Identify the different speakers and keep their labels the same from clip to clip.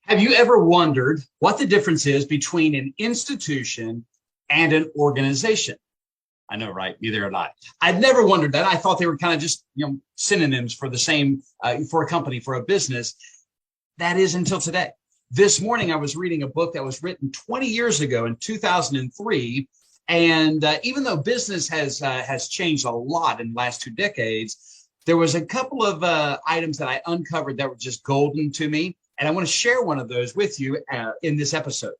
Speaker 1: Have you ever wondered what the difference is between an institution and an organization? I know, right? Neither had I. I'd never wondered that. I thought they were kind of just, synonyms for the same, for a company, for a business. That is until today. This morning, I was reading a book that was written 20 years ago in 2003. And even though business has changed a lot in the last 2 decades, there was a couple of items that I uncovered that were just golden to me. And I want to share one of those with you in this episode.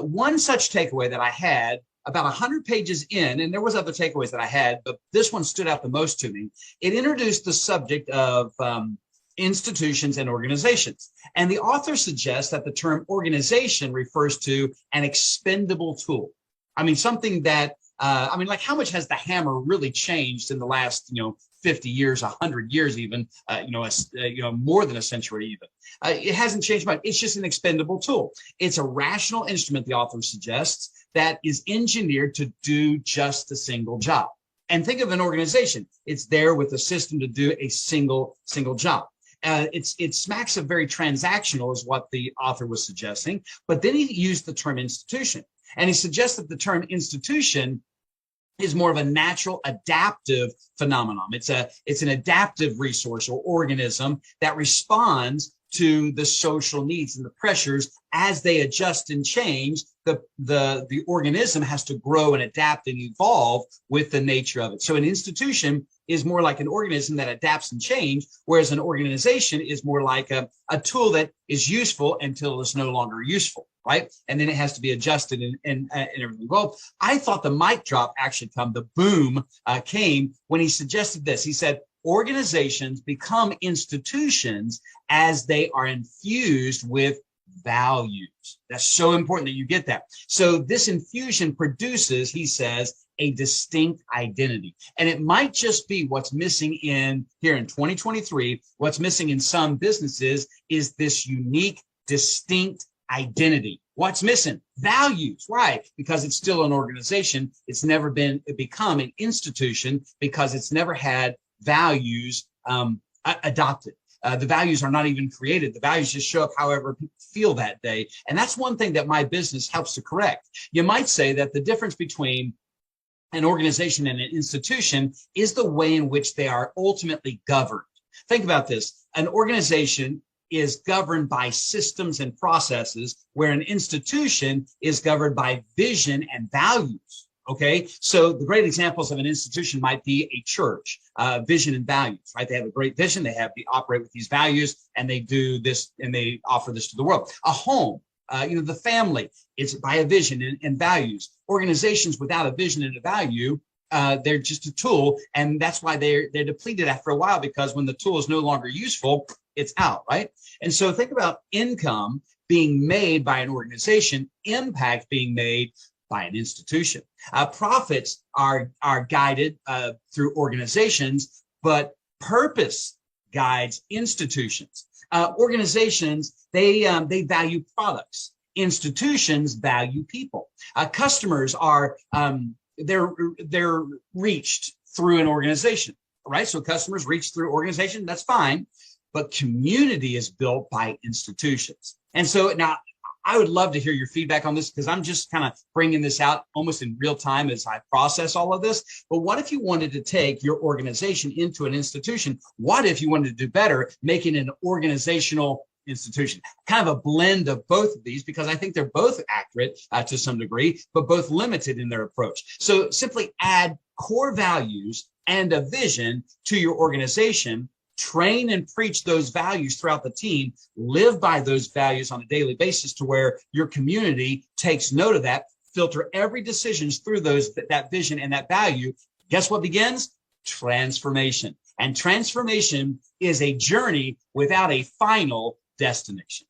Speaker 1: One such takeaway that I had about 100 pages in, and there was other takeaways that I had, but this one stood out the most to me. It introduced the subject of institutions and organizations. And the author suggests that the term organization refers to an expendable tool. I mean, something that, like how much has the hammer really changed in the last, 50 years, 100 years, even, more than a century even. It hasn't changed much. It's just an expendable tool. It's a rational instrument, the author suggests, that is engineered to do just a single job. And think of an organization. It's there with a system to do a single job. It smacks of very transactional is what the author was suggesting. But then he used the term institution. And he suggests that the term institution is more of a natural adaptive phenomenon. It's an adaptive resource or organism that responds to the social needs and the pressures as they adjust and change. The organism has to grow and adapt and evolve with the nature of it. So an institution is more like an organism that adapts and change, whereas an organization is more like a tool that is useful until it's no longer useful, right? And then it has to be adjusted and everything. Well, I thought the mic drop actually the boom came when he suggested this. He said, organizations become institutions as they are infused with values. That's so important that you get that. So this infusion produces, he says, a distinct identity. And it might just be what's missing here in 2023, what's missing in some businesses is this unique, distinct identity. What's missing? Values. Why? Because it's still an organization. It's never become an institution because it's never had values adopted. The values are not even created. The values just show up however people feel that day. And that's one thing that my business helps to correct. You might say that the difference between an organization and an institution is the way in which they are ultimately governed. Think about this. An organization is governed by systems and processes, where an institution is governed by vision and values. Okay, so the great examples of an institution might be a church, vision and values, right? They have a great vision, they operate with these values, and they do this and they offer this to the world. A home, the family, it's by a vision and values. Organizations without a vision and a value, they're just a tool, and that's why they're depleted after a while, because when the tool is no longer useful, it's out, right? And so think about income being made by an organization, impact being made by an institution. Profits are guided through organizations, but purpose guides institutions. Organizations, they value products. Institutions value people. Customers are they're reached through an organization, right? So customers reach through organization, that's fine, but community is built by institutions. And so now I would love to hear your feedback on this, because I'm just kind of bringing this out almost in real time as I process all of this. But what if you wanted to take your organization into an institution? What if you wanted to do better, making an organizational institution? Kind of a blend of both of these, because I think they're both accurate to some degree, but both limited in their approach. So simply add core values and a vision to your organization. Train and preach those values throughout the team, live by those values on a daily basis to where your community takes note of that, filter every decision through that vision and that value. Guess what begins? Transformation. And transformation is a journey without a final destination.